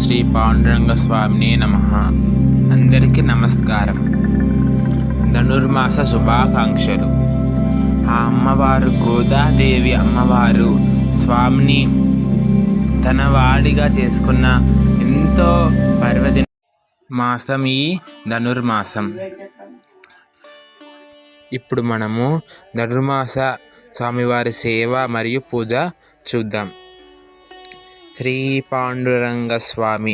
శ్రీ పాండురంగ స్వామినే నమః. అందరికీ నమస్కారం. ధనుర్మాస శుభాకాంక్షలు. ఆ అమ్మవారు గోదాదేవి అమ్మవారు స్వామిని తన వాడిగా చేసుకున్న ఎంతో పర్వదిన మాసం ఈ ధనుర్మాసం. ఇప్పుడు మనము ధనుర్మాస స్వామివారి సేవ మరియు పూజ చూద్దాం. శ్రీ పాండురంగ స్వామి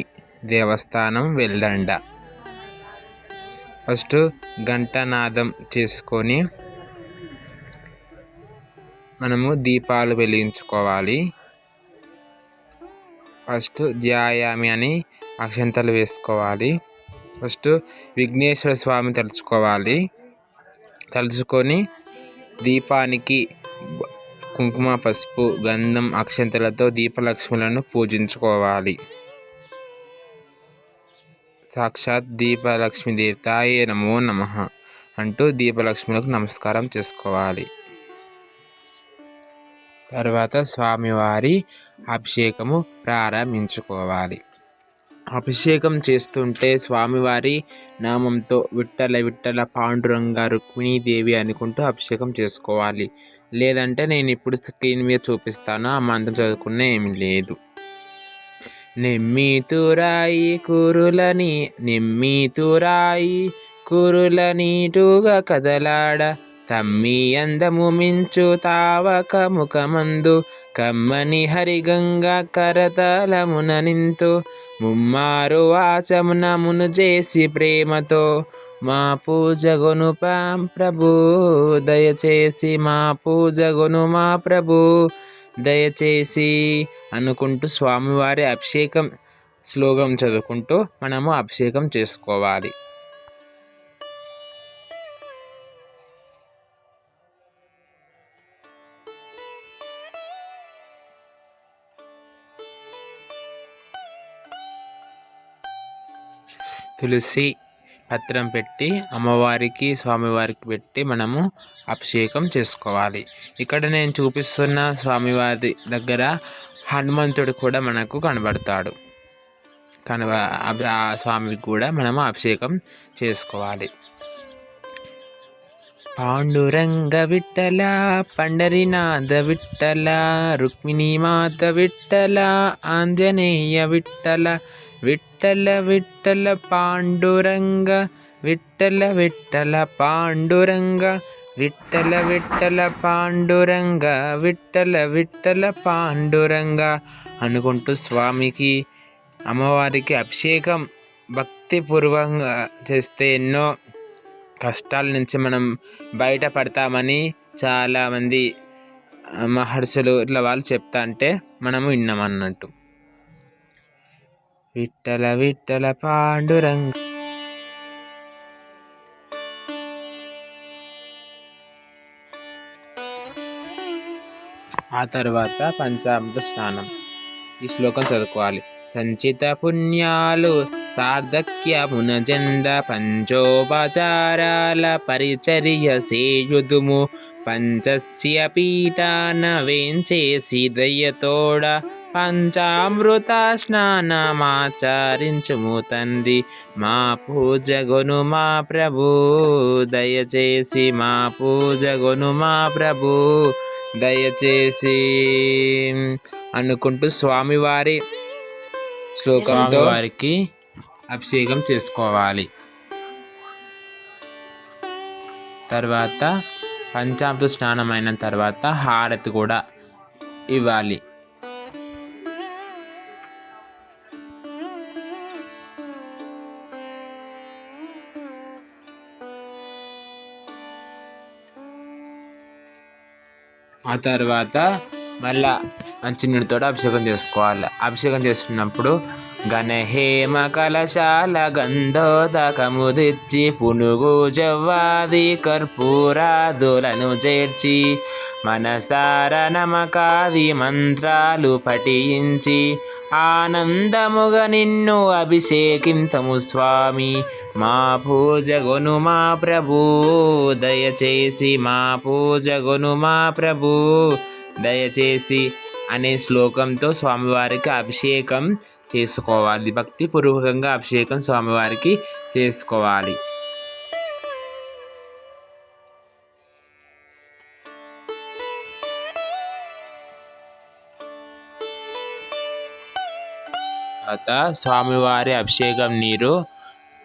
దేవస్థానం వెల్దండ. ఫస్ట్ ఘంటనాదం చేసుకొని మనము దీపాలు వెలిగించుకోవాలి. ఫస్ట్ ధ్యాయామి అని అక్షంతలు వేసుకోవాలి. ఫస్ట్ విఘ్నేశ్వర స్వామి తలుచుకొని దీపానికి కుంకుమ, పసుపు, గంధం, అక్షంతలతో దీపలక్ష్ములను పూజించుకోవాలి. సాక్షాత్ దీపలక్ష్మి దేవతాయే నమో నమః అంటూ దీపలక్ష్ములకు నమస్కారం చేసుకోవాలి. తర్వాత స్వామివారి అభిషేకము ప్రారంభించుకోవాలి. అభిషేకం చేస్తుంటే స్వామివారి నామంతో విఠల విఠల పాండురంగ రుక్మిణీదేవి అనుకుంటూ అభిషేకం చేసుకోవాలి. లేదంటే నేను ఇప్పుడు స్క్రీన్ మీద చూపిస్తాను, ఆ మంత్రం చదువుకునే ఏమీ లేదు. నెమ్మితురాయి కురుల నీటుగా కదలాడ తమ్మి అందము మించు తావక ముఖమందు కమ్మని హరిగంగ కరతలమున నింతు ముమ్మారు వాచమునమును చేసి ప్రేమతో మా పూజగొను ప్రభు దయచేసి మా పూజగొను మా ప్రభు దయచేసి అనుకుంటూ స్వామివారి అభిషేకం శ్లోకం చదువుకుంటూ మనము అభిషేకం చేసుకోవాలి. తులసి పత్రం పెట్టి అమ్మవారికి స్వామివారికి పెట్టి మనము అభిషేకం చేసుకోవాలి. ఇక్కడ నేను చూపిస్తున్న స్వామివారి దగ్గర హనుమంతుడు కూడా మనకు కనబడతాడు. ఆ స్వామికి కూడా మనము అభిషేకం చేసుకోవాలి. పాండురంగ విఠల పండరినాథ విఠల రుక్మిణీ మాత విఠల ఆంజనేయ విఠల విఠల విఠల పాండురంగ విఠల విఠల పాండురంగ విఠల విఠల పాండురంగ విఠల విఠల పాండురంగ అనుకుంటూ స్వామికి అమ్మవారికి అభిషేకం భక్తిపూర్వకంగా చేస్తే ఎన్నో కష్టాల నుంచి మనం బయటపడతామని చాలామంది మహర్షులు ఇట్లా వాళ్ళు చెప్తా అంటే మనము విన్నామన్నట్టు. విఠల విఠల పాండురంగ. ఆ తర్వాత పంచామృత స్నానం. ఈ శ్లోకం చదువుకోవాలి. సంచిత పుణ్యాలు సార్థక్యమున జంద పంచోపచారాల పరిచర్య సేయుదుము పంచస్య పీఠాన వేంచేసి దయ్యతోడ పంచామృత స్నానమాచరించుము తండ్రి మా పూజగొను మా ప్రభు దయచేసి మా పూజగొను మా ప్రభు దయచేసి అనుకుంటూ స్వామివారి శ్లోకంతో వారికి అభిషేకం చేసుకోవాలి. తర్వాత పంచామృత స్నానం అయిన తర్వాత హారతి కూడా ఇవ్వాలి. ఆ తర్వాత మళ్ళా మంచినీటితో అభిషేకం చేసుకోవాలి. అభిషేకం చేస్తున్నప్పుడు గణహేమ కలశాల గంధోదకము తెచ్చి పునుగు జవ్వాది కర్పూరాదులను చేర్చి మనసార నమకాది మంత్రాలు పఠించి ఆనందముగా నిన్ను అభిషేకింతము స్వామి మా పూజగొను మా ప్రభు దయచేసి మా పూజగొను మా ప్రభు దయచేసి అనే శ్లోకంతో స్వామివారికి అభిషేకం చేసుకోవాలి. భక్తిపూర్వకంగా అభిషేకం స్వామివారికి చేసుకోవాలి. తర్వాత స్వామివారి అభిషేకం నీరు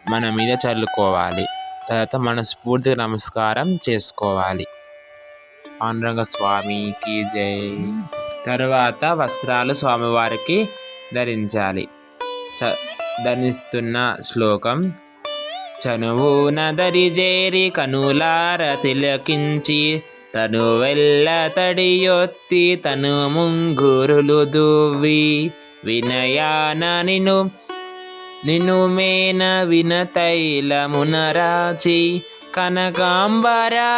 మన మీద చల్లుకోవాలి. తర్వాత మనస్ఫూర్తిగా నమస్కారం చేసుకోవాలి. పాండురంగ స్వామికి జై. తర్వాత వస్త్రాలు స్వామివారికి ధరించాలి. ధరిస్తున్న శ్లోకం: చనువున దరిజేరి కనులార తిలకించి తనువెల్ల తడియొత్తి తను ముంగురులు దువ్వి వినయాన నిను మేన వినతైలమునరాచి కనకాంబరాలెత్తు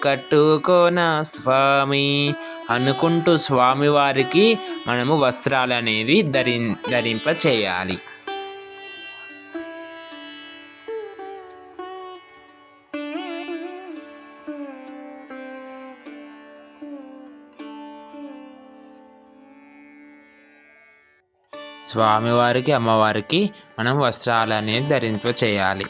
కట్టుకోన స్వామి అనుకుంటూ స్వామివారికి మనము వస్త్రాలు అనేది ధరింప చేయాలి. స్వామివారికి అమ్మవారికి మనం వస్త్రాలు అనేది ధరింప చేయాలి.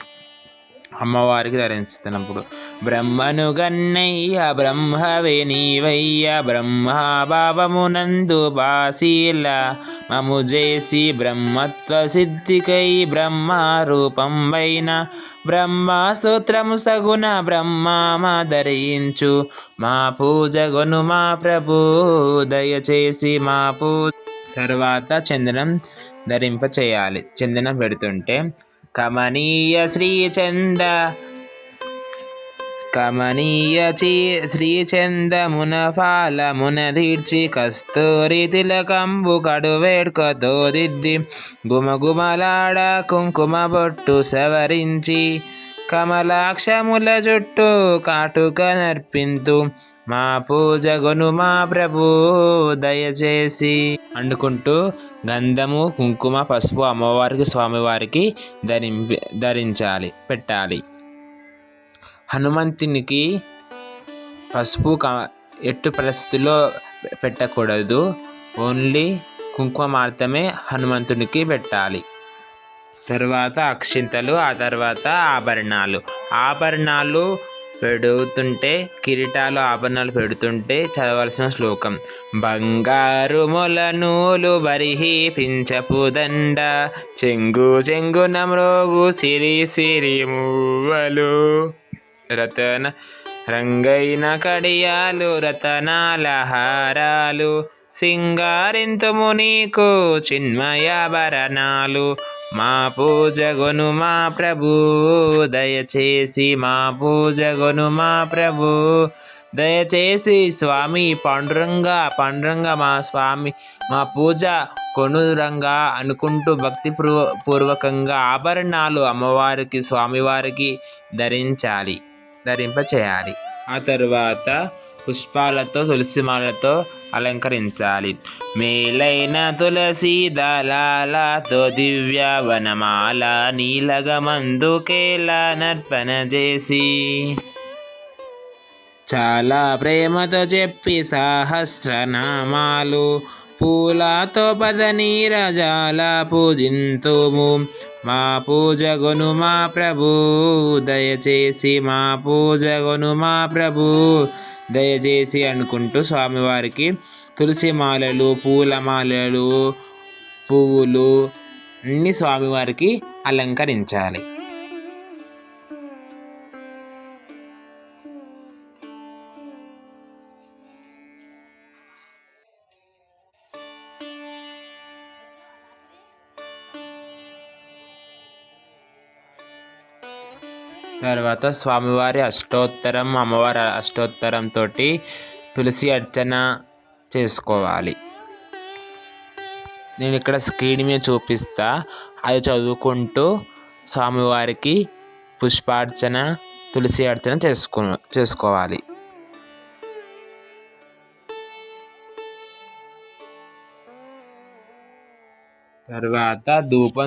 అమ్మవారికి ధరించుతున్నప్పుడు బ్రహ్మను గన్నయ్య బ్రహ్మవే నీవయ్య బ్రహ్మభావమునందు బాసీల మము చేసి బ్రహ్మత్వ సిద్ధికై బ్రహ్మరూపం వైన బ్రహ్మసూత్రము సగుణ బ్రహ్మ ధరించు మా పూజ గొను మా ప్రభు దయచేసి మా పూజ. తర్వాత చందనం ధరింప చేయాలి. చందనం పెడుతుంటే కమనీయ శ్రీచందమున ఫాలమున దీర్చి కస్తూరి తిలకంబు కడువేడ్కతో దిద్ది గుమగుమలాడ కుంకుమ బొట్టు సవరించి కమలాక్షముల జుట్టు కాటుక నర్పింతు మా పూజ గొను మా ప్రభు దయచేసి అనుకుంటూ గంధము కుంకుమ పసుపు అమ్మవారికి స్వామివారికి పెట్టాలి. హనుమంతునికి పసుపు ఎట్టు పరిస్థితుల్లో పెట్టకూడదు. ఓన్లీ కుంకుమ మాత్రమే హనుమంతునికి పెట్టాలి. తర్వాత అక్షింతలు, ఆ తర్వాత ఆభరణాలు పెడుతుంటే కిరీటాలు ఆభరణాలు పెడుతుంటే చదవాల్సిన శ్లోకం: బంగారు మొల నూలు బరిహి పించపు దండ చెంగున మ్రోగు సిరి మువ్వలు రతన రంగైన కడియాలు రతనాల హారాలు సింగారింతుము నీకు చిన్మయాభరణాలు మా పూజ గొను మా ప్రభు దయచేసి మా పూజ గొను మా ప్రభు దయచేసి స్వామి పాండురంగ మా స్వామి మా పూజ కొనురంగా అనుకుంటూ భక్తి పూర్వకంగా ఆభరణాలు అమ్మవారికి స్వామివారికి ధరింప చేయాలి. ఆ తరువాత పుష్పాలతో తులసిమాలతో అలంకరించాలి. మేలైన తులసి దళాలతో దివ్య వనమాల నీలగమందుకేలా నర్పణ చేసి చాలా ప్రేమతో చెప్పి సహస్రనామాలు పూలతో పదనీరజాల పూజింతుము మా పూజ గొను మా ప్రభు దయచేసి మా పూజ గొను మా ప్రభు దయచేసి అనుకుంటూ స్వామివారికి తులసి మాలలు పూలమాలలు పువ్వులు అన్ని స్వామివారికి అలంకరించాలి. తర్వాత స్వామివారి అష్టోత్తరం అమ్మవారి అష్టోత్తరంతో తులసి అర్చన చేసుకోవాలి. నేను ఇక్కడ స్క్రీన్ మీద చూపిస్తా, అది చదువుకుంటూ స్వామివారికి పుష్పార్చన తులసి అర్చన చేసుకోవాలి. తర్వాత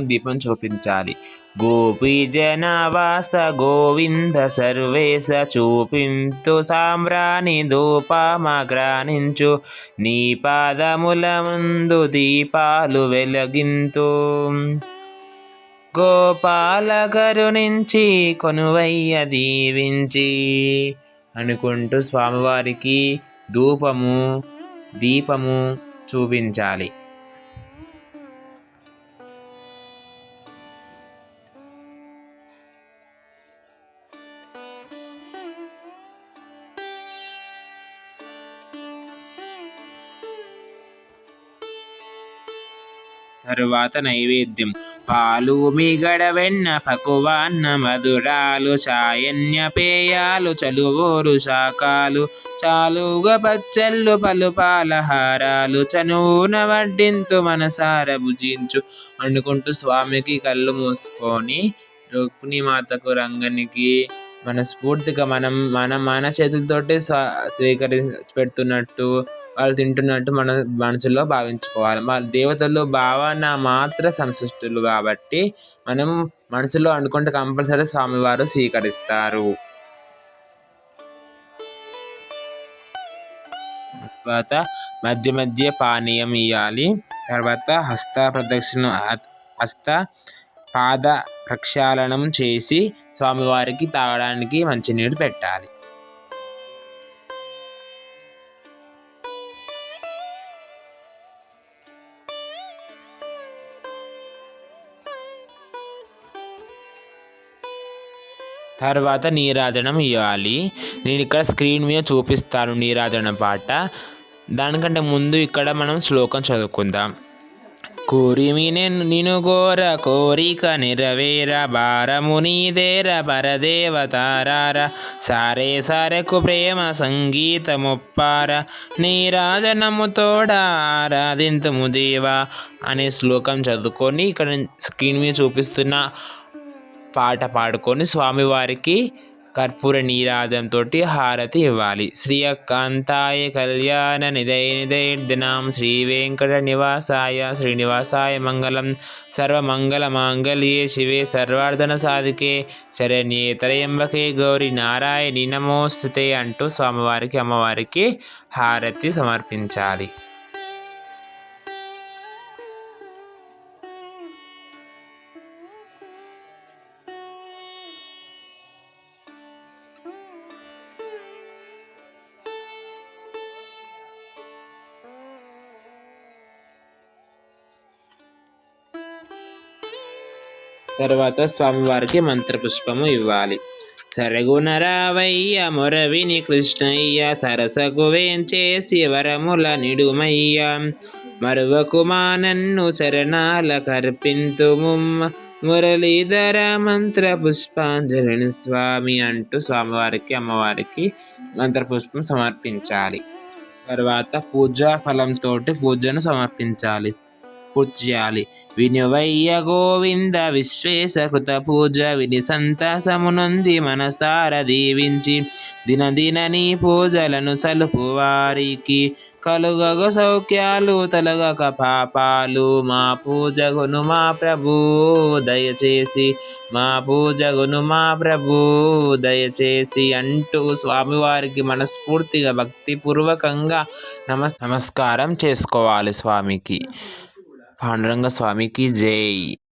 దీపం చూపించాలి. గోపీజనవాస గోవింద సర్వేశ చూపింతు సాంబ్రాణి ధూపమగ్రానించు నీ పాదముల ముందు దీపాలు వెలిగింతు గోపాల కరుణించి కొనువయ్య దీవించి అనుకుంటూ స్వామివారికి దీపము చూపించాలి. తరువాత నైవేద్యం పాలు మిగడ వెన్న పకువాన్న మధురాలు చాయన్య పేయాలు చలువోరు శాకాలు చాలుగా పచ్చళ్ళు పలు పాలహారాలు చనువున వడ్డింతు మనసార భుజించు అనుకుంటూ స్వామికి కళ్ళు మూసుకొని రుక్మిణి మాతకు రంగనికి మనస్ఫూర్తిగా మన చేతులతోటి పెడుతున్నట్టు వాళ్ళు తింటున్నట్టు మన మనసులో భావించుకోవాలి. మా దేవతలు భావన మాత్ర సంతుష్టులు కాబట్టి మనం మనసులో అనుకుంటే కంపల్సరీ స్వామివారు స్వీకరిస్తారు. తర్వాత మధ్య మధ్య పానీయం ఇవ్వాలి. తర్వాత పాద ప్రక్షాళనం చేసి స్వామివారికి తాగడానికి మంచినీరు పెట్టాలి. తర్వాత నీరాజనం ఇవ్వాలి. నేను ఇక్కడ స్క్రీన్ మీద చూపిస్తాను నీరాజనం పాట. దానికంటే ముందు ఇక్కడ మనం శ్లోకం చదువుకుందాం. కోరిమి నిను గోర కోరిక నెరవేర భారము నీదేర పరదేవతారార సారే సారెకు ప్రేమ సంగీతమొప్పార నీరాజనము తోడ ఆరాధింతుము దేవా అనే శ్లోకం చదువుకొని ఇక్కడ స్క్రీన్ మీద చూపిస్తున్న పాట పాడుకొని స్వామివారికి కర్పూర నీరాజంతో హారతి ఇవ్వాలి. శ్రీయకాంతాయ కళ్యాణ నిదయనిదయర్దినాం శ్రీ వెంకట నివాసాయ శ్రీనివాసాయ మంగళం సర్వమంగళ మాంగళ్యే శివే సర్వార్థన సాధికే శరణ్యే త్రయంబకే గౌరి నారాయణి నమోస్తుతే అంటూ స్వామివారికి అమ్మవారికి హారతి సమర్పించాలి. తర్వాత స్వామివారికి మంత్రపుష్పము ఇవ్వాలి. సరగుణరావయ్య మొరవిని కృష్ణయ్య సరసకు వేంచేసి వరముల నిడుమయ్య మరువకుమా నన్ను చరణాల కర్పింతుము మురళీధర మంత్ర పుష్పాంజలిని స్వామి అంటూ స్వామివారికి అమ్మవారికి మంత్రపుష్పం సమర్పించాలి. తర్వాత పూజా ఫలంతో పూజను సమర్పించాలి. పూజ్యాలి. వినువయ్య గోవింద విశ్వేశ కృత పూజ విని సంతాసమునంది మనసార దీవించి దినదిన నీ పూజలను సలుపు వారికి కలుగగ సౌఖ్యాలు తొలగక పాపాలు మా పూజగును మా ప్రభు దయచేసి మా పూజగును మా ప్రభు దయచేసి అంటూ స్వామివారికి మనస్ఫూర్తిగా భక్తిపూర్వకంగా నమస్కారం చేసుకోవాలి. స్వామికి పాండురంగ స్వామికి జై.